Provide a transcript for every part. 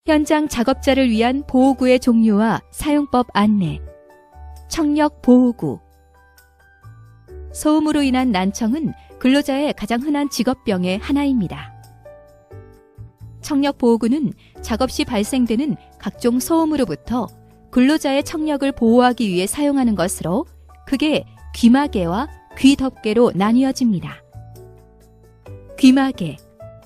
현장 작업자를 위한 보호구의 종류와 사용법 안내. 청력 보호구. 소음으로 인한 난청은 근로자의 가장 흔한 직업병의 하나입니다. 청력 보호구는 작업 시 발생되는 각종 소음으로부터 근로자의 청력을 보호하기 위해 사용하는 것으로 크게 귀마개와 귀덮개로 나뉘어집니다. 귀마개,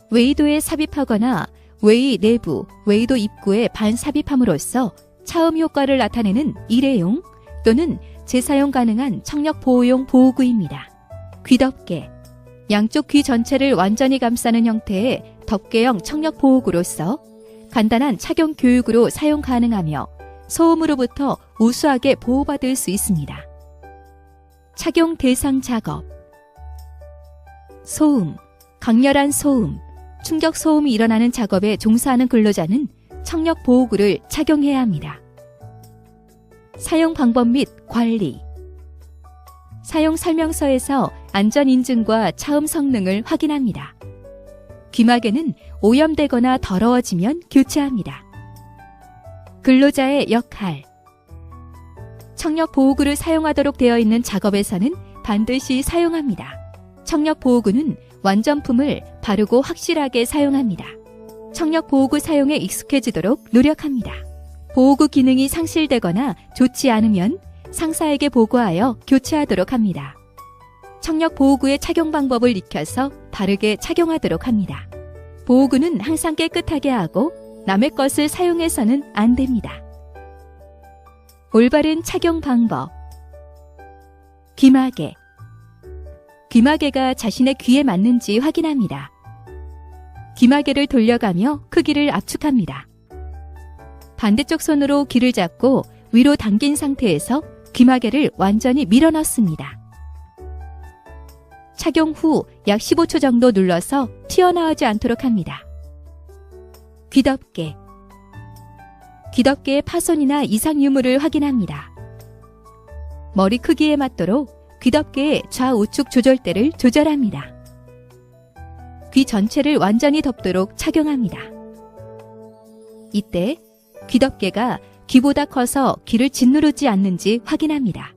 웨이도에 삽입하거나 웨이 내부, 웨이도 입구에 반삽입함으로써 차음 효과를 나타내는 일회용 또는 재사용 가능한 청력 보호용 보호구입니다. 귀덮개, 양쪽 귀 전체를 완전히 감싸는 형태의 덮개형 청력 보호구로서 간단한 착용 교육으로 사용 가능하며 소음으로부터 우수하게 보호받을 수 있습니다. 착용 대상 작업. 소음, 강렬한 소음, 충격 소음이 일어나는 작업에 종사하는 근로자는 청력 보호구를 착용해야 합니다. 사용 방법 및 관리. 사용 설명서에서 안전 인증과 차음 성능을 확인합니다. 귀마개는 오염되거나 더러워지면 교체합니다. 근로자의 역할. 청력 보호구를 사용하도록 되어 있는 작업에서는 반드시 사용합니다. 청력 보호구는 완전품을 바르고 확실하게 사용합니다. 청력 보호구 사용에 익숙해지도록 노력합니다. 보호구 기능이 상실되거나 좋지 않으면 상사에게 보고하여 교체하도록 합니다. 청력 보호구의 착용 방법을 익혀서 바르게 착용하도록 합니다. 보호구는 항상 깨끗하게 하고 남의 것을 사용해서는 안 됩니다. 올바른 착용 방법. 귀마개. 귀마개가 자신의 귀에 맞는지 확인합니다. 귀마개를 돌려가며 크기를 압축합니다. 반대쪽 손으로 귀를 잡고 위로 당긴 상태에서 귀마개를 완전히 밀어 넣습니다. 착용 후 약 15초 정도 눌러서 튀어나오지 않도록 합니다. 귀덮개. 귀덮개의 파손이나 이상 유무를 확인합니다. 머리 크기에 맞도록 귀덮개의 좌우측 조절대를 조절합니다. 귀 전체를 완전히 덮도록 착용합니다. 이때 귀덮개가 귀보다 커서 귀를 짓누르지 않는지 확인합니다.